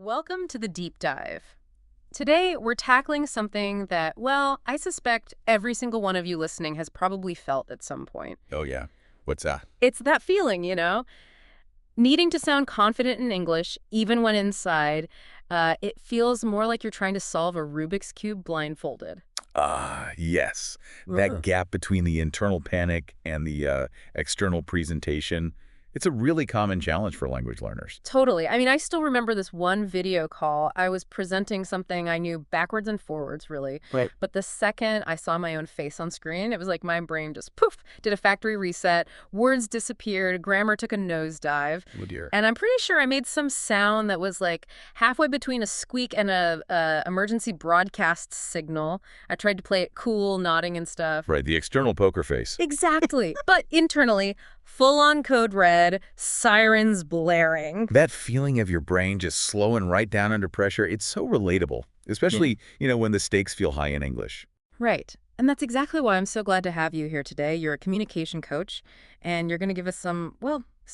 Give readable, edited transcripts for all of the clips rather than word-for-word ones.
Welcome to the deep dive. Today, we're tackling something that, well, I suspect every single one of you listening has probably felt at some point. Oh, yeah. What's that? It's that feeling, needing to sound confident in English, even when inside, it feels more like you're trying to solve a Rubik's Cube blindfolded. Yes. That gap between the internal panic and the external presentation, it's a really common challenge for language learners. Totally. I mean, I still remember this one video call. I was presenting something I knew backwards and forwards, really. Right. But the second I saw my own face on screen, it was like my brain just poof, did a factory reset. Words disappeared. Grammar took a nosedive. Oh, dear. And I'm pretty sure I made some sound that was like halfway between a squeak and a emergency broadcast signal. I tried to play it cool, nodding and stuff. Right, the external poker face. Exactly. But internally, full-on code red, sirens blaring. That feeling of your brain just slowing right down under pressure, it's so relatable, especially, when the stakes feel high in English. Right. And that's exactly why I'm so glad to have you here today. You're a communication coach, and you're going to give us some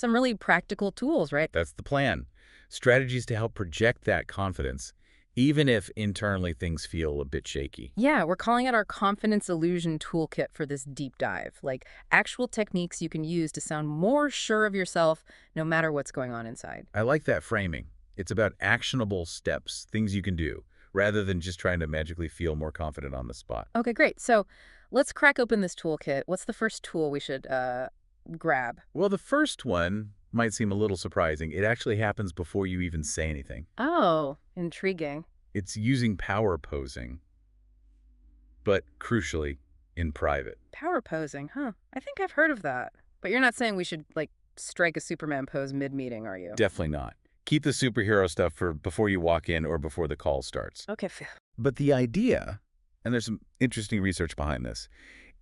really practical tools, right? That's the plan. Strategies to help project that confidence, even if internally things feel a bit shaky. Yeah, we're calling it our confidence illusion toolkit for this deep dive, like actual techniques you can use to sound more sure of yourself no matter what's going on inside. I like that framing. It's about actionable steps, things you can do, rather than just trying to magically feel more confident on the spot. Okay, great. So let's crack open this toolkit. What's the first tool we should grab? Well, the first one might seem a little surprising. It actually happens before you even say anything. Oh, intriguing. It's using power posing, but crucially, in private. Power posing, huh? I think I've heard of that. But you're not saying we should, strike a Superman pose mid-meeting, are you? Definitely not. Keep the superhero stuff for before you walk in or before the call starts. Okay. But the idea, and there's some interesting research behind this,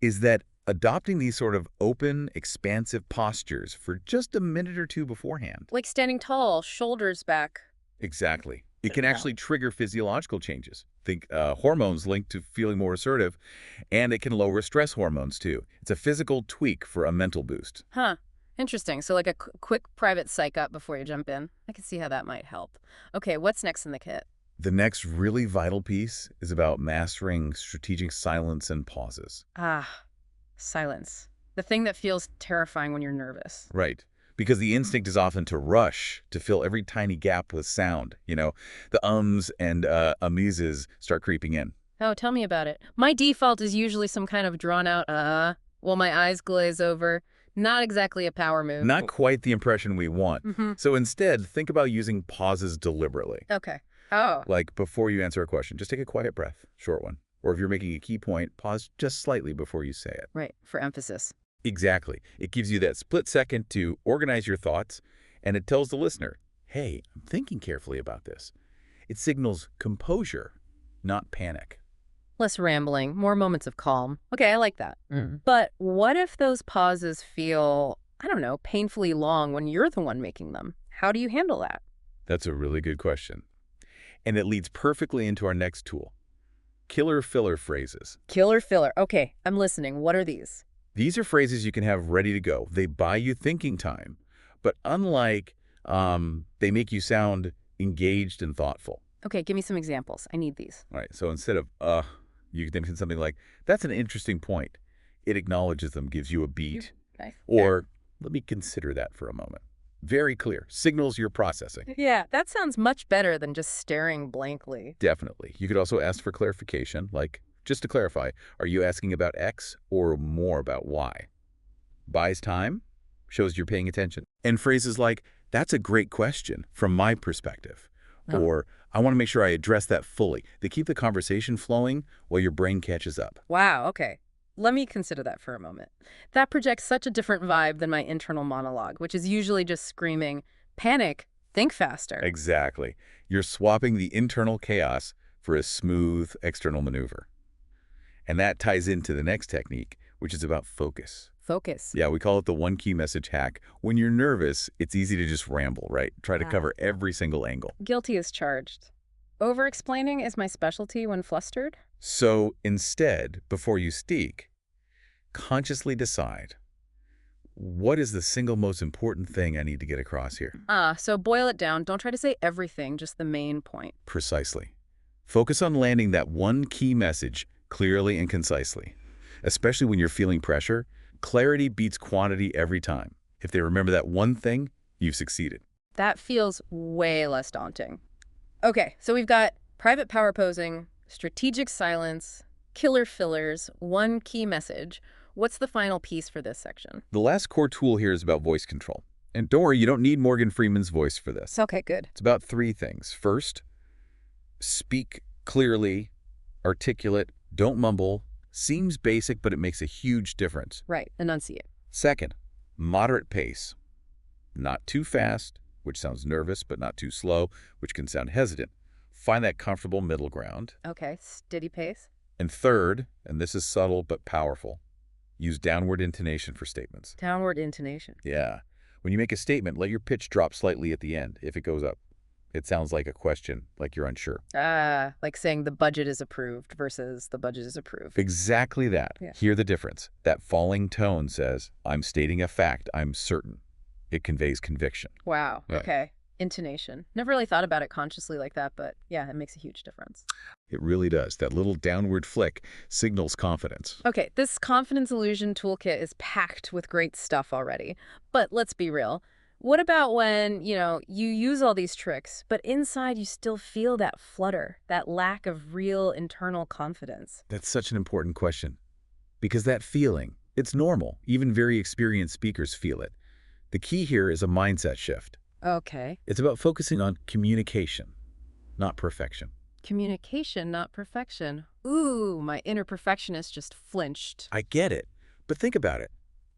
is that adopting these sort of open, expansive postures for just a minute or two beforehand. Like standing tall, shoulders back. Exactly. It can actually trigger physiological changes. Think hormones linked to feeling more assertive, and it can lower stress hormones too. It's a physical tweak for a mental boost. Huh. Interesting. So like a quick private psych up before you jump in. I can see how that might help. Okay, what's next in the kit? The next really vital piece is about mastering strategic silence and pauses. Silence. The thing that feels terrifying when you're nervous. Right. Because the instinct is often to rush, to fill every tiny gap with sound. The ums and amuses start creeping in. Oh, tell me about it. My default is usually some kind of drawn out, while my eyes glaze over. Not exactly a power move. Not quite the impression we want. So instead, think about using pauses deliberately. Okay. Oh. Like before you answer a question, just take a quiet breath, short one. Or if you're making a key point, pause just slightly before you say it. Right, for emphasis. Exactly. It gives you that split second to organize your thoughts, and it tells the listener, hey, I'm thinking carefully about this. It signals composure, not panic. Less rambling, more moments of calm. Okay, I like that. But what if those pauses feel, painfully long when you're the one making them? How do you handle that? That's a really good question. And it leads perfectly into our next tool, killer filler phrases. Killer filler. Okay, I'm listening. What are these? These are phrases you can have ready to go. They buy you thinking time, but unlike they make you sound engaged and thoughtful. Okay, give me some examples. I need these. All right, so instead of you can say something like, that's an interesting point. It acknowledges them, gives you a beat. Nice. Or, let me consider that for a moment. Very clear. Signals you're processing. Yeah, that sounds much better than just staring blankly. Definitely. You could also ask for clarification, like, just to clarify, are you asking about X or more about Y? Buys time, shows you're paying attention. And phrases like, that's a great question from my perspective. Or, I want to make sure I address that fully. They keep the conversation flowing while your brain catches up. Wow, okay. Let me consider that for a moment. That projects such a different vibe than my internal monologue, which is usually just screaming, panic, think faster. Exactly. You're swapping the internal chaos for a smooth external maneuver. And that ties into the next technique, which is about focus. Focus. Yeah, we call it the one key message hack. When you're nervous, it's easy to just ramble, right? Try to cover every single angle. Guilty as charged. Over-explaining is my specialty when flustered. So instead, before you speak, consciously decide, what is the single most important thing I need to get across here? So boil it down. Don't try to say everything, just the main point. Precisely. Focus on landing that one key message clearly and concisely. Especially when you're feeling pressure, clarity beats quantity every time. If they remember that one thing, you've succeeded. That feels way less daunting. Okay, so we've got private power posing, strategic silence, killer fillers, one key message. What's the final piece for this section? The last core tool here is about voice control. And don't worry, you don't need Morgan Freeman's voice for this. Okay, good. It's about three things. First, speak clearly, articulate, don't mumble. Seems basic, but it makes a huge difference. Right, enunciate. Second, moderate pace. Not too fast, which sounds nervous, but not too slow, which can sound hesitant. Find that comfortable middle ground. Okay, steady pace. And third, and this is subtle but powerful, use downward intonation for statements. Downward intonation. Yeah. When you make a statement, let your pitch drop slightly at the end if it goes up. It sounds like a question, like you're unsure. Like saying the budget is approved versus the budget is approved. Exactly that. Yeah. Hear the difference. That falling tone says, I'm stating a fact, I'm certain. It conveys conviction. Wow, Right. Okay. Intonation. Never really thought about it consciously like that, but yeah, it makes a huge difference. It really does. That little downward flick signals confidence. Okay, this confidence illusion toolkit is packed with great stuff already. But let's be real. What about when, you use all these tricks, but inside you still feel that flutter, that lack of real internal confidence? That's such an important question. Because that feeling, it's normal. Even very experienced speakers feel it. The key here is a mindset shift. Okay. It's about focusing on communication, not perfection. Communication, not perfection. Ooh, my inner perfectionist just flinched. I get it, but think about it.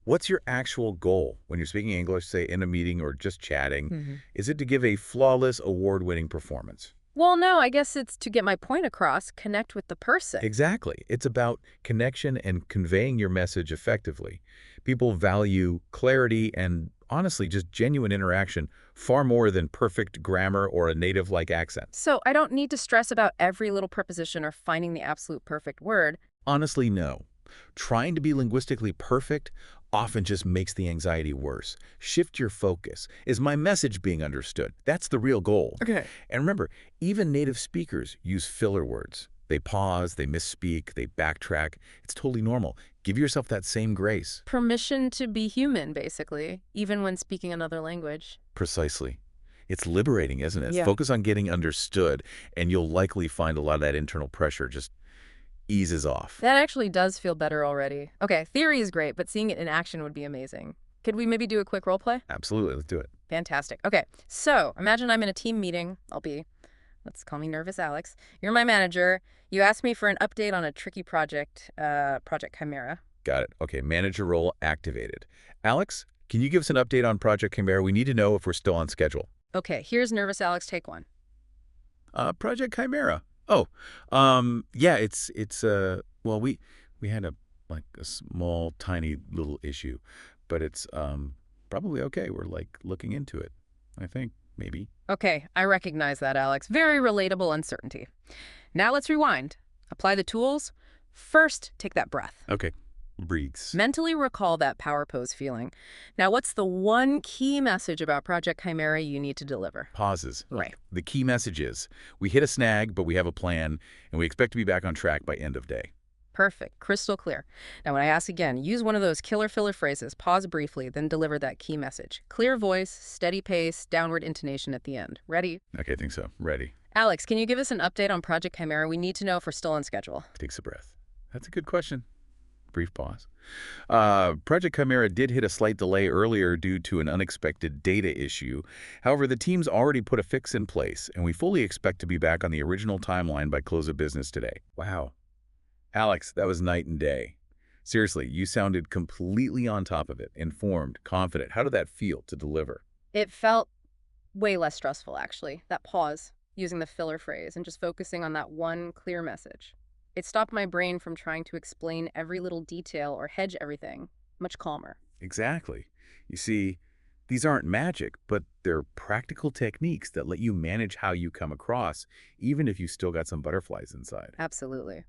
What's your actual goal when you're speaking English, say in a meeting or just chatting? Is it to give a flawless, award-winning performance? Well, no, I guess it's to get my point across, connect with the person. Exactly. It's about connection and conveying your message effectively. People value clarity and, honestly, just genuine interaction far more than perfect grammar or a native-like accent. So I don't need to stress about every little preposition or finding the absolute perfect word. Honestly, no. Trying to be linguistically perfect often just makes the anxiety worse. Shift your focus. Is my message being understood? That's the real goal. Okay. And remember, even native speakers use filler words. They pause, they misspeak, they backtrack. It's totally normal. Give yourself that same grace. Permission to be human, basically, even when speaking another language. Precisely. It's liberating, isn't it? Yeah. Focus on getting understood, and you'll likely find a lot of that internal pressure just eases off. That actually does feel better already. Okay, theory is great, but seeing it in action would be amazing. Could we maybe do a quick role play? Absolutely. Let's do it. Fantastic. Okay, so imagine I'm in a team meeting. Let's call me Nervous Alex. You're my manager. You asked me for an update on a tricky project, Project Chimera. Got it. Okay, manager role activated. Alex, can you give us an update on Project Chimera? We need to know if we're still on schedule. Okay, here's Nervous Alex, take one. Project Chimera. Oh, yeah, well, we had a small, tiny little issue, but it's probably okay. We're looking into it, I think, maybe. Okay, I recognize that, Alex. Very relatable uncertainty. Now let's rewind. Apply the tools. First, take that breath. Okay, breathes. Mentally recall that power pose feeling. Now, what's the one key message about Project Chimera you need to deliver? Pauses. Right. The key message is, we hit a snag, but we have a plan, and we expect to be back on track by end of day. Perfect. Crystal clear. Now, when I ask again, use one of those killer filler phrases, pause briefly, then deliver that key message. Clear voice, steady pace, downward intonation at the end. Ready? Okay, I think so. Ready. Alex, can you give us an update on Project Chimera? We need to know if we're still on schedule. Takes a breath. That's a good question. Brief pause. Project Chimera did hit a slight delay earlier due to an unexpected data issue. However, the team's already put a fix in place, and we fully expect to be back on the original timeline by close of business today. Wow. Alex, that was night and day. Seriously, you sounded completely on top of it, informed, confident. How did that feel to deliver? It felt way less stressful, actually. That pause, using the filler phrase, and just focusing on that one clear message. It stopped my brain from trying to explain every little detail or hedge everything. Much calmer. Exactly. You see, these aren't magic, but they're practical techniques that let you manage how you come across, even if you still got some butterflies inside. Absolutely.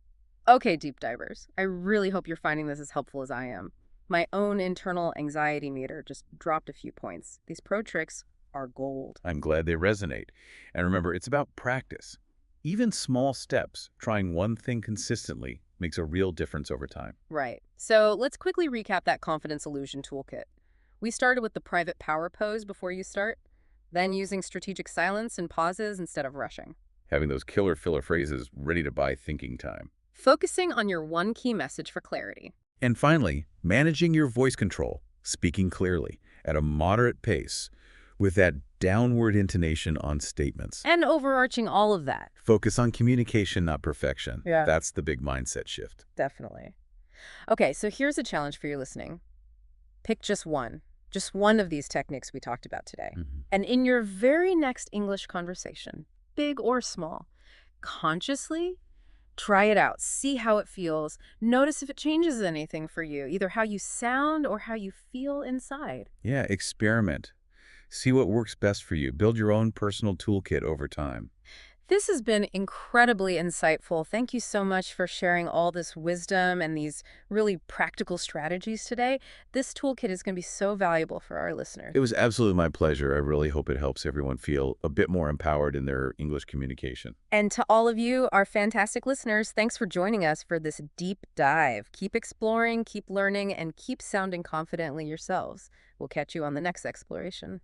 Okay, deep divers. I really hope you're finding this as helpful as I am. My own internal anxiety meter just dropped a few points. These pro tricks are gold. I'm glad they resonate. And remember, it's about practice. Even small steps, trying one thing consistently, makes a real difference over time. Right. So let's quickly recap that confidence illusion toolkit. We started with the private power pose before you start, then using strategic silence and pauses instead of rushing. Having those killer filler phrases ready to buy thinking time. Focusing on your one key message for clarity. And finally, managing your voice control, speaking clearly, at a moderate pace, with that downward intonation on statements. And overarching all of that. Focus on communication, not perfection. Yeah. That's the big mindset shift. Definitely. Okay, so here's a challenge for you listening. Pick just one of these techniques we talked about today. And in your very next English conversation, big or small, consciously try it out. See how it feels. Notice if it changes anything for you, either how you sound or how you feel inside. Yeah, experiment. See what works best for you. Build your own personal toolkit over time. This has been incredibly insightful. Thank you so much for sharing all this wisdom and these really practical strategies today. This toolkit is going to be so valuable for our listeners. It was absolutely my pleasure. I really hope it helps everyone feel a bit more empowered in their English communication. And to all of you, our fantastic listeners, thanks for joining us for this deep dive. Keep exploring, keep learning, and keep sounding confidently yourselves. We'll catch you on the next exploration.